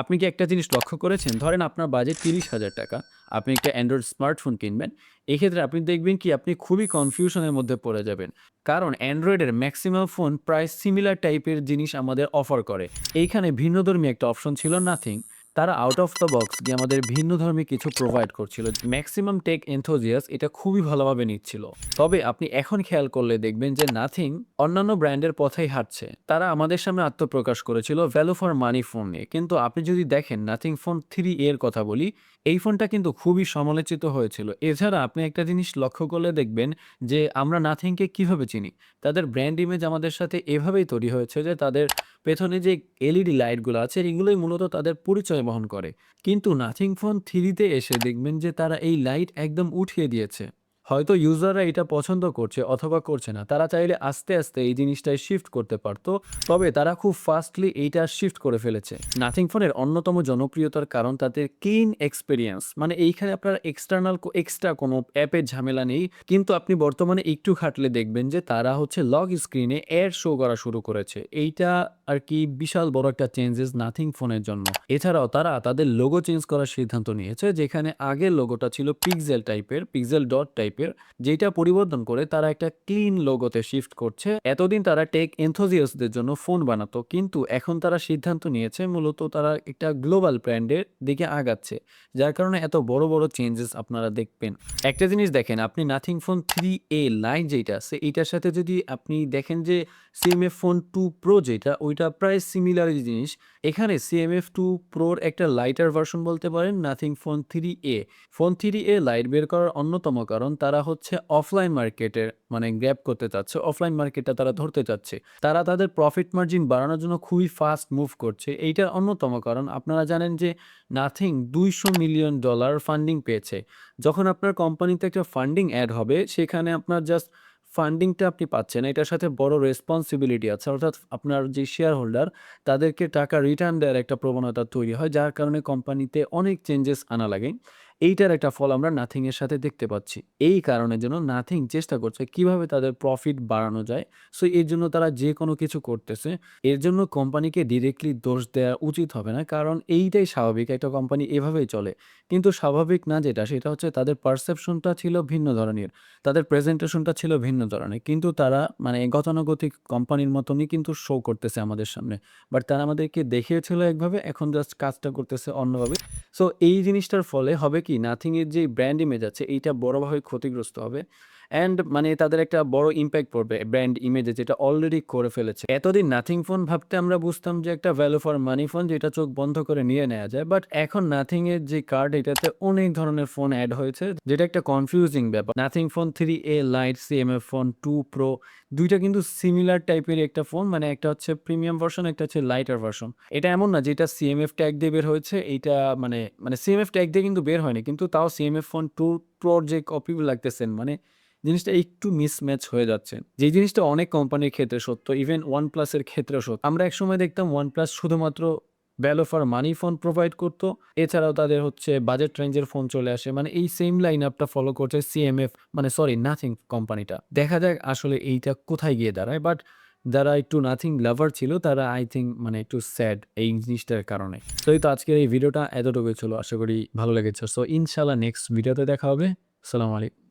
আপনি কি একটা জিনিস লক্ষ্য করেছেন? ধরেন আপনার বাজেট ৳৩০,০০০ আপনি একটা অ্যান্ড্রয়েড স্মার্টফোন কিনবেন। এক্ষেত্রে আপনি দেখবেন কি আপনি খুবই কনফিউশন এর মধ্যে পড়ে যাবেন। কারণ অ্যান্ড্রয়েডের মেক্সিমাম ফোন প্রায় সিমিলার টাইপের জিনিস আমাদের অফার করে। এইখানে ভিন্নধর্মী একটা অপশন ছিল নাথিং। তারা আউট অফ দ্য বক্স দিয়ে আমাদের ভিন্নধর্মী কিছু প্রোভাইড করছিল। মেক্সিমাম টেক এনথুজিয়াস্ট এটা খুবই ভালোভাবে নিচ্ছিল। তবে আপনি এখন খেয়াল করলে দেখবেন যে নাথিং অন্যান্য ব্র্যান্ডের পথেই হাঁটছে। তারা আমাদের সামনে আত্মপ্রকাশ করেছিল ভ্যালু ফর মানি ফোন নিয়ে। কিন্তু আপনি যদি দেখেন নাথিং ফোন 3 এর কথা বলি, এই ফোনটা কিন্তু খুবই সমালোচিত হয়েছিল। এছাড়া আপনি একটা জিনিস লক্ষ্য করলে দেখবেন যে আমরা নাথিংকে কিভাবে চিনি? তাদের ব্র্যান্ড ইমেজ আমাদের সাথে এভাবেই তৈরি হয়েছে যে তাদের পেছনে যে এলইডি লাইটগুলো আছে এগুলোই মূলত তাদের পরিচয় বহন করে। কিন্তু নাথিং ফোন 3 তে এসে দেখবেন যে তারা এই লাইট একদম উঠিয়ে দিয়েছে। হয়তো ইউজাররা এটা পছন্দ করছে অথবা করছে না। তারা চাইলে আস্তে, আস্তে এই জিনিসটায় শিফট করতে পারত। তবে তারা খুব ফাস্টলি এইটা শিফট করে ফেলেছে। নাথিং ফোনের অন্যতম জনপ্রিয়তার কারণ তাদের ক্লিন এক্সপেরিয়েন্স। মানে এইখানে আপনার এক্সট্রা কোনো অ্যাপের ঝামেলা নেই। কিন্তু আপনি বর্তমানে একটু খাটলে দেখবেন যে তারা হচ্ছে লক স্ক্রিনে অ্যাড শো করা শুরু করেছে। এইটা আরকি বিশাল বড় একটা চেঞ্জেস নাথিং ফোনের জন্য। এছাড়াও তারা তাদের লোগো চেঞ্জ করার সিদ্ধান্ত নিয়েছে। যেখানে আগের লোগোটা ছিল পিক্সেল টাইপের, পিক্সেল ডট টাইপের, যেটা পরিবর্তন করে তারা একটা ক্লিন লোগোতে শিফট করছে। এতদিন তারা টেক এনথুজিয়াস্টদের জন্য ফোন বানাতো। কিন্তু এখন তারা সিদ্ধান্ত নিয়েছে মূলত তারা একটা গ্লোবাল ব্র্যান্ডের দিকে আগাচ্ছে। যার কারণে এত বড়, বড় চেঞ্জেস আপনারা দেখবেন। একটা জিনিস দেখেন আপনি নাথিং ফোন 3A লাইট যেইটা আছে এইটার সাথে যদি আপনি দেখেন যে সিএমএফ ফোন 2 প্রো যেটা ওইটা প্রায় সিমিলারই জিনিস। এখানে সিএমএফ 2 প্রোর একটা লাইটার ভার্সন বলতে পারেন nothing phone 3A। Phone 3A light বের করার অন্যতম কারণ তারা হচ্ছে অফলাইন মার্কেটের মানে গ্র্যাব করতে চাচ্ছে। অফলাইন মার্কেটটা তারা ধরতে চাচ্ছে। তারা তাদের প্রফিট মার্জিন বাড়ানোর জন্য খুবই ফাস্ট মুভ করছে। এইটার অন্যতম কারণ আপনারা জানেন যে নাথিং $200 মিলিয়ন ফান্ডিং পেয়েছে। যখন আপনার কোম্পানিতে একটা ফান্ডিং এড হবে সেখানে আপনার জাস্ট ফান্ডিংটা আপনি পাচ্ছেন। এটার সাথে বড় রেসপনসিবিলিটি আছে। অর্থাৎ আপনার যে শেয়ার হোল্ডার তাদেরকে টাকা রিটার্ন দেওয়ার একটা প্রবণতা তৈরি হয়। যার কারণে কোম্পানিতে অনেক চেঞ্জেস আনা লাগে। এইটার একটা ফল আমরা নাথিং এর সাথে দেখতে পাচ্ছি। এই কারণের জন্য নাথিং চেষ্টা করছে কিভাবে তাদের প্রফিট বাড়ানো যায়। সো এর জন্য তারা যেকোনো কিছু করতেছে। এর জন্য কোম্পানিকে ডিরেক্টলি দোষ দেওয়া উচিত হবে না। কারণ এইটাই স্বাভাবিক। একটা কোম্পানি এভাবেই চলে। কিন্তু স্বাভাবিক না যেটা সেটা হচ্ছে তাদের পারসেপশনটা ছিল ভিন্ন ধরনের। তাদের প্রেজেন্টেশনটা ছিল ভিন্ন ধরনের। কিন্তু তারা মানে গতানুগতিক কোম্পানির মতনই কিন্তু শো করতেছে আমাদের সামনে। বাট তারা আমাদেরকে দেখিয়েছিল একভাবে, এখন জাস্ট কাজটা করতেছে অন্যভাবে। সো এই জিনিসটার ফলে হবে কি নাথিং এর যে ব্র্যান্ড ইমেজ আছে এইটা বড়ভাবে ক্ষতিগ্রস্ত হবে। অ্যান্ড মানে তাদের একটা বড় ইমপ্যাক্ট পড়বে ব্র্যান্ড ইমেজে যেটা অলরেডি করে ফেলেছে। এতদিন নাথিং ফোন ভাবতে আমরা বুঝতাম যে একটা ভ্যালু ফর মানি ফোন যেটা চোখ বন্ধ করে নিয়ে নেয়া যায়। বাট এখন নাথিং এর যে কার্ড এটাতে অনেক ধরনের ফোন এড হয়েছে যেটা একটা কনফিউজিং ব্যাপার। Nothing phone 3A light, CMF phone 2 pro ২ টা কিন্তু সিমিলার টাইপের একটা ফোন। মানে একটা হচ্ছে প্রিমিয়াম ভার্সন, একটা হচ্ছে লাইটার ভার্সন। এটা এমন না যেটা সিএমএফ ট্যাগ দিয়ে বের হয়েছে এইটা মানে সিএমএফ ট্যাগ দিয়ে কিন্তু বের হয়নি। কিন্তু তাও সিএমএফ ফোন 2 প্রোর যে কপি লাগতেছেন মানে জিনিসটা একটু মিসম্যাচ হয়ে যাচ্ছে। যে জিনিসটা অনেক কোম্পানির ক্ষেত্রে সত্য, ইভেন OnePlus এর ক্ষেত্রেও সত্য। আমরা একসময় দেখতাম OnePlus শুধুমাত্র value for money phone provide করত। এছাড়াও তাদের হচ্ছে বাজেট রেঞ্জের ফোন চলে আসে। মানে এই সেম লাইন আপটা ফলো করছে সিএমএফ মানে সরি নাথিং কোম্পানিটা। দেখা যাক আসলে এইটা কোথায় গিয়ে দাঁড়ায়। বাট যারা একটু নাথিং লাভার ছিল তারা আই থিংক মানে একটু স্যাড এই জিনিসটার কারণে। তো এই তো আজকের এই ভিডিওটা এতটুকুই ছিল। আশা করি ভালো লেগেছে। সো ইনশাআল্লাহ নেক্সট ভিডিওতে দেখা হবে। আসসালামু আলাইকুম।